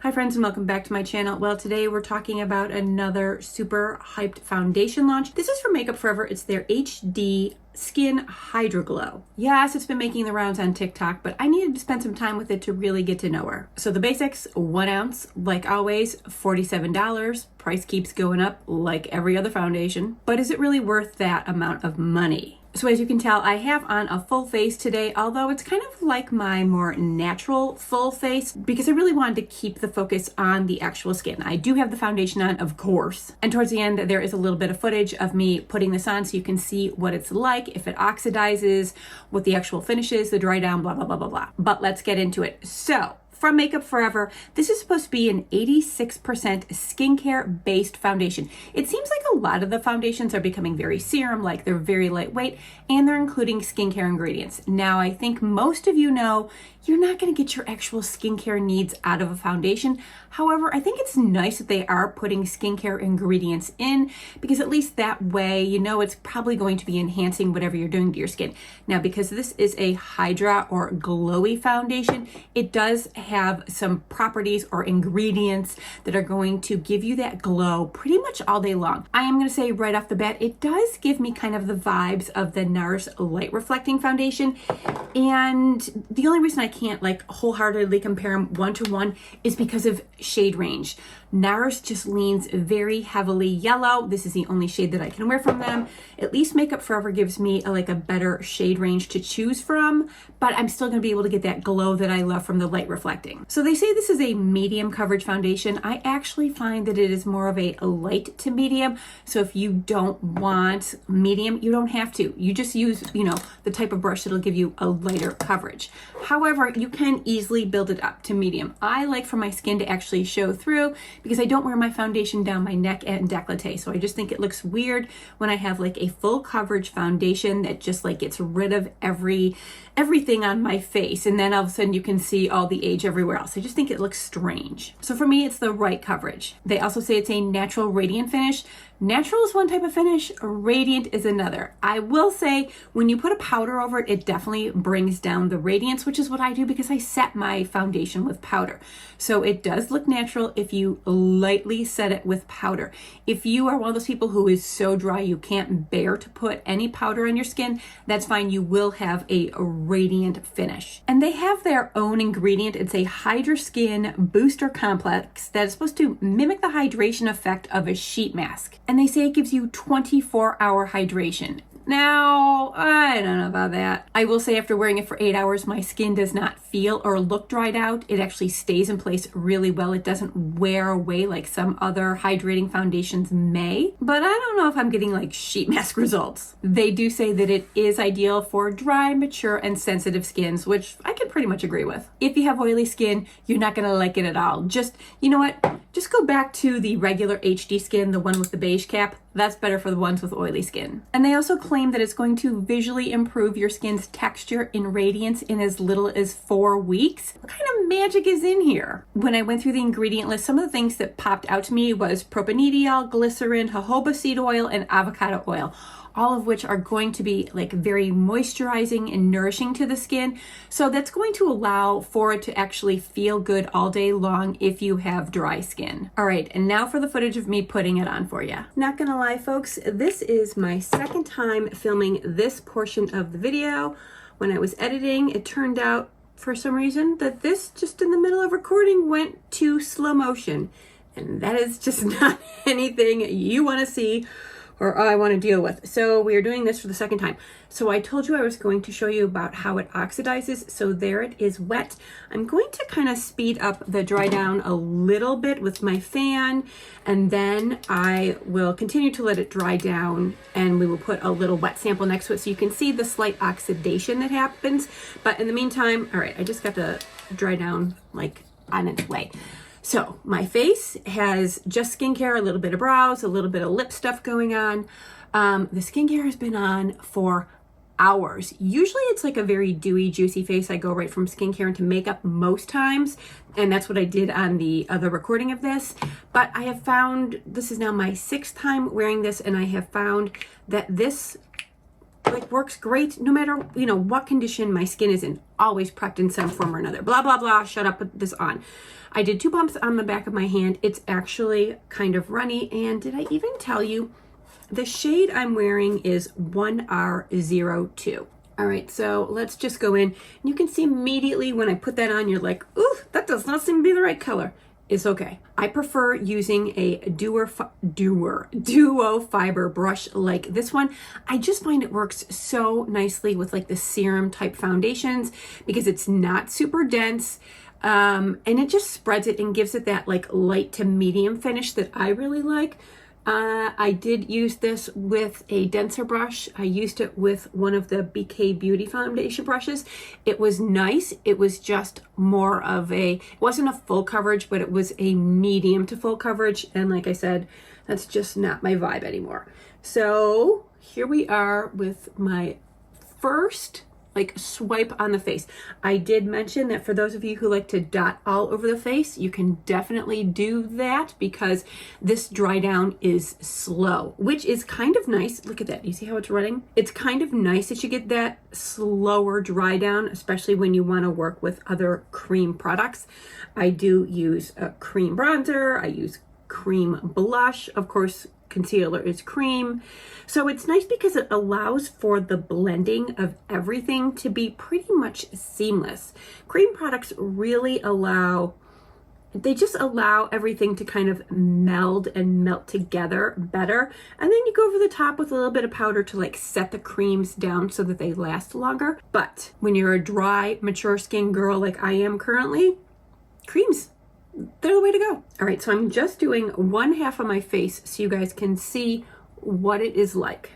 Hi friends and welcome back to my channel. Well, today we're talking about another super hyped foundation launch. This is from Makeup Forever. It's their HD Skin Hydro Glow. Yes, it's been making the rounds on TikTok, but I needed to spend some time with it to really get to know her. So the basics, 1 ounce, like always, $47. Price keeps going up like every other foundation. But is it really worth that amount of money? So as you can tell, I have on a full face today, although it's kind of like my more natural full face because I really wanted to keep the focus on the actual skin. I do have the foundation on, of course. And towards the end, there is a little bit of footage of me putting this on so you can see what it's like, if it oxidizes, what the actual finish is, the dry down, blah, blah, blah, blah, blah. But let's get into it. So, from Makeup Forever, this is supposed to be an 86% skincare based foundation. It seems like a lot of the foundations are becoming very serum, like they're very lightweight, and they're including skincare ingredients. Now, I think most of you know you're not going to get your actual skincare needs out of a foundation. However, I think it's nice that they are putting skincare ingredients in because at least that way, you know, it's probably going to be enhancing whatever you're doing to your skin. Now, because this is a Hydra or glowy foundation, it does have some properties or ingredients that are going to give you that glow pretty much all day long. I am going to say right off the bat, it does give me kind of the vibes of the NARS Light Reflecting Foundation. And the only reason I can't like wholeheartedly compare them one-to-one is because of shade range. NARS just leans very heavily yellow. This is the only shade that I can wear from them. At least Makeup Forever gives me a better shade range to choose from, but I'm still gonna be able to get that glow that I love from the Light Reflecting. So they say this is a medium coverage foundation. I actually find that it is more of a light to medium. So if you don't want medium, you don't have to. You just use, you know, the type of brush that'll give you a lighter coverage. However, you can easily build it up to medium. I like for my skin to actually show through because I don't wear my foundation down my neck and décolleté. So I just think it looks weird when I have like a full coverage foundation that just like gets rid of everything on my face. And then all of a sudden you can see all the age everywhere else. I just think it looks strange. So for me, it's the right coverage. They also say it's a natural radiant finish. Natural is one type of finish, radiant is another. I will say when you put a powder over it, it definitely brings down the radiance, which is what I do because I set my foundation with powder. So it does look natural if you lightly set it with powder. If you are one of those people who is so dry you can't bear to put any powder on your skin, that's fine. You will have a radiant finish. And they have their own ingredient. It's a Hydra Skin Booster Complex that is supposed to mimic the hydration effect of a sheet mask. And they say it gives you 24-hour hydration. Now, I don't know about that. I will say after wearing it for 8 hours, my skin does not feel or look dried out. It actually stays in place really well. It doesn't wear away like some other hydrating foundations may. But I don't know if I'm getting like sheet mask results. They do say that it is ideal for dry, mature, and sensitive skins, which I can pretty much agree with. If you have oily skin, you're not gonna like it at all. Just, you know what? Just go back to the regular HD skin, the one with the beige cap. That's better for the ones with oily skin. And they also claim that it's going to visually improve your skin's texture and radiance in as little as 4 weeks. What kind of magic is in here? When I went through the ingredient list, some of the things that popped out to me was propanediol, glycerin, jojoba seed oil, and avocado oil, all of which are going to be like very moisturizing and nourishing to the skin. So that's going to allow for it to actually feel good all day long if you have dry skin. All right, and now for the footage of me putting it on for you. Not gonna lie, folks, this is my second time filming this portion of the video. When I was editing, it turned out for some reason that this just in the middle of recording went to slow motion. And that is just not anything you wanna see or I want to deal with. So we are doing this for the second time. So I told you I was going to show you about how it oxidizes. So there it is wet. I'm going to kind of speed up the dry down a little bit with my fan, and then I will continue to let it dry down, and we will put a little wet sample next to it so you can see the slight oxidation that happens. But in the meantime, all right, I just got to dry down like on its way. So my face has just skincare, a little bit of brows, a little bit of lip stuff going on. The skincare has been on for hours. Usually it's like a very dewy, juicy face. I go right from skincare into makeup most times. And that's what I did on the other recording of this. But I have found, this is now my 6th time wearing this, and I have found that this like works great no matter, you know, what condition my skin is in. Always prepped in some form or another. Blah, blah, blah. Shut up, put this on. I did 2 pumps on the back of my hand. It's actually kind of runny. And did I even tell you the shade I'm wearing is 1R02. All right, so let's just go in. You can see immediately when I put that on, you're like, ooh, that does not seem to be the right color. It's okay. I prefer using a duo fiber brush like this one. I just find it works so nicely with like the serum type foundations because it's not super dense. And it just spreads it and gives it that like light to medium finish that I really like. I did use this with a denser brush. I used it with one of the BK Beauty foundation brushes. It was nice. It was just more of it wasn't a full coverage, but it was a medium to full coverage. And like I said, that's just not my vibe anymore. So here we are with my first like swipe on the face. I did mention that for those of you who like to dot all over the face, you can definitely do that because this dry down is slow, which is kind of nice. Look at that. You see how it's running? It's kind of nice that you get that slower dry down, especially when you want to work with other cream products. I do use a cream bronzer. I use cream blush. Of course, concealer is cream. So it's nice because it allows for the blending of everything to be pretty much seamless. Cream products really allow everything to kind of meld and melt together better. And then you go over the top with a little bit of powder to like set the creams down so that they last longer. But when you're a dry, mature skin girl like I am currently, creams, they're the way to go. All right, so I'm just doing 1/2 of my face so you guys can see what it is like.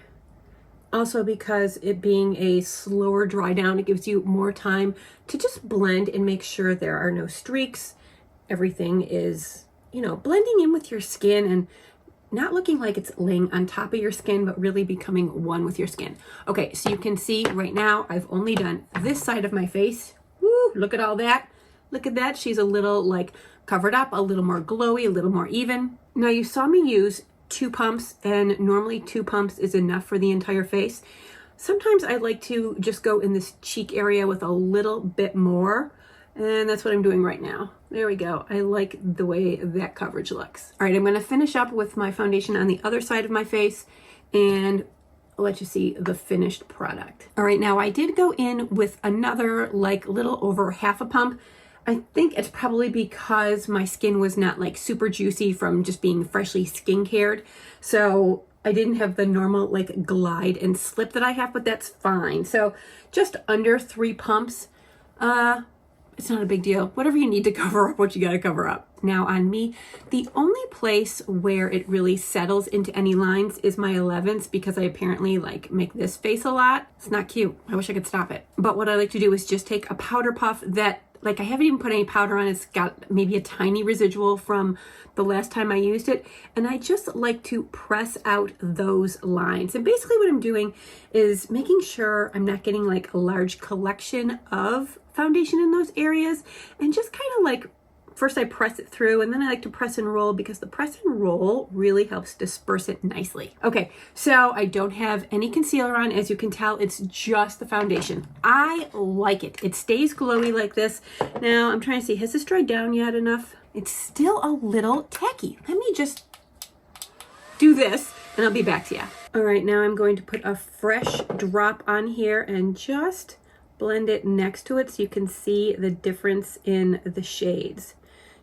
Also, because it being a slower dry down, it gives you more time to just blend and make sure there are no streaks. Everything is, blending in with your skin and not looking like it's laying on top of your skin, but really becoming one with your skin. Okay, so you can see right now, I've only done this side of my face. Woo, look at all that. Look at that. She's a little like covered up, a little more glowy, a little more even. Now you saw me use 2 pumps, and normally 2 pumps is enough for the entire face. Sometimes I like to just go in this cheek area with a little bit more, and that's what I'm doing right now. There we go. I like the way that coverage looks. All right, I'm going to finish up with my foundation on the other side of my face, and I'll let you see the finished product. All right, now I did go in with another like little over 1/2 a pump. I think it's probably because my skin was not like super juicy from just being freshly skincared. So I didn't have the normal like glide and slip that I have, but that's fine. So just under 3 pumps, it's not a big deal. Whatever you need to cover up what you got to cover up. Now on me, the only place where it really settles into any lines is my 11s because I apparently like make this face a lot. It's not cute. I wish I could stop it. But what I like to do is just take a powder puff that like I haven't even put any powder on. It's got maybe a tiny residual from the last time I used it. And I just like to press out those lines. And basically what I'm doing is making sure I'm not getting like a large collection of foundation in those areas. And just kind of like, first I press it through and then I like to press and roll because the press and roll really helps disperse it nicely. Okay, so I don't have any concealer on. As you can tell, it's just the foundation. I like it. It stays glowy like this. Now I'm trying to see, has this dried down yet enough? It's still a little tacky. Let me just do this and I'll be back to you. All right, now I'm going to put a fresh drop on here and just blend it next to it so you can see the difference in the shades.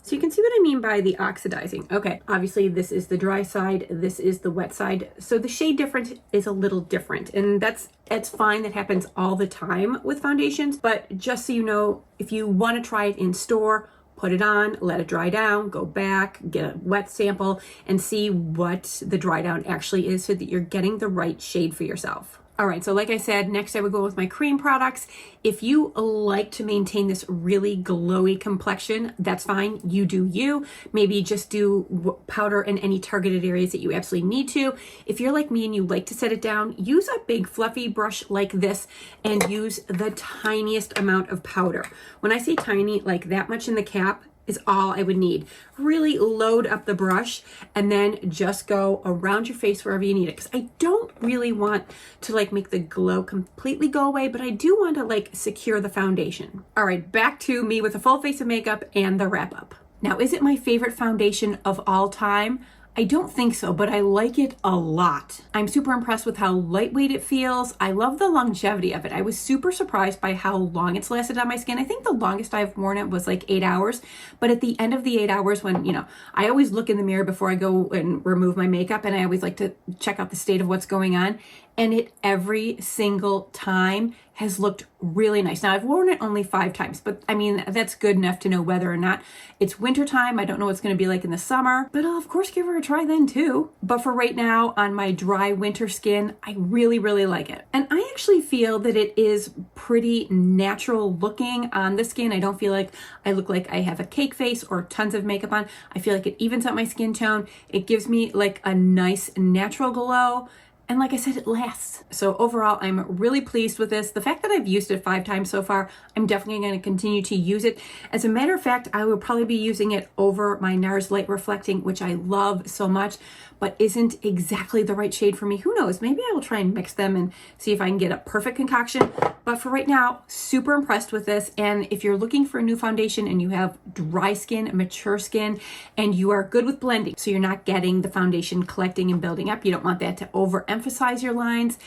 So you can see what I mean by the oxidizing. Okay, obviously this is the dry side, this is the wet side. So the shade difference is a little different, and that's fine. That happens all the time with foundations, but just so you know, if you want to try it in store, put it on, let it dry down, go back, get a wet sample, and see what the dry down actually is so that you're getting the right shade for yourself. All right, so like I said, next I would go with my cream products. If you like to maintain this really glowy complexion, that's fine. You do you. Maybe just do powder in any targeted areas that you absolutely need to. If you're like me and you like to set it down, use a big fluffy brush like this and use the tiniest amount of powder. When I say tiny, like that much in the cap is all I would need. Really load up the brush and then just go around your face wherever you need it. Because I don't really want to like make the glow completely go away, but I do want to like secure the foundation. All right, back to me with a full face of makeup and the wrap up. Now, is it my favorite foundation of all time? I don't think so, but I like it a lot. I'm super impressed with how lightweight it feels. I love the longevity of it. I was super surprised by how long it's lasted on my skin. I think the longest I've worn it was like 8 hours, but at the end of the 8 hours when, I always look in the mirror before I go and remove my makeup, and I always like to check out the state of what's going on. And it every single time has looked really nice. Now, I've worn it only 5 times, but I mean, that's good enough to know whether or not it's wintertime. I don't know what it's going to be like in the summer, but I'll of course give her a try then too. But for right now, on my dry winter skin, I really, really like it. And I actually feel that it is pretty natural looking on the skin. I don't feel like I look like I have a cake face or tons of makeup on. I feel like it evens out my skin tone. It gives me like a nice natural glow. And like I said, it lasts. So overall, I'm really pleased with this. The fact that I've used it 5 times so far, I'm definitely going to continue to use it. As a matter of fact, I will probably be using it over my NARS Light Reflecting, which I love so much, but isn't exactly the right shade for me. Who knows? Maybe I will try and mix them and see if I can get a perfect concoction. But for right now, super impressed with this. And if you're looking for a new foundation and you have dry skin, mature skin, and you are good with blending, so you're not getting the foundation collecting and building up, you don't want that to overemphasize your lines,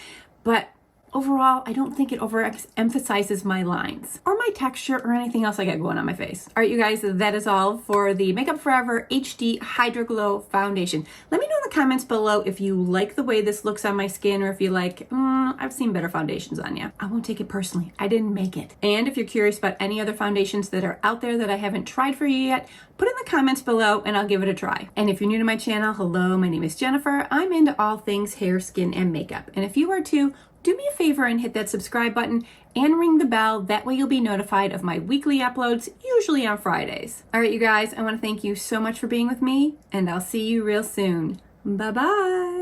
but overall, I don't think it overemphasizes my lines or my texture or anything else I got going on my face. All right, you guys, that is all for the Makeup Forever HD Hydro Glow Foundation. Let me know in the comments below if you like the way this looks on my skin, or if you like, I've seen better foundations on you. I won't take it personally. I didn't make it. And if you're curious about any other foundations that are out there that I haven't tried for you yet, put in the comments below and I'll give it a try. And if you're new to my channel, hello, my name is Jennifer. I'm into all things hair, skin, and makeup. And if you are too, do me a favor and hit that subscribe button and ring the bell. That way you'll be notified of my weekly uploads, usually on Fridays. All right, you guys, I want to thank you so much for being with me, and I'll see you real soon. Bye-bye.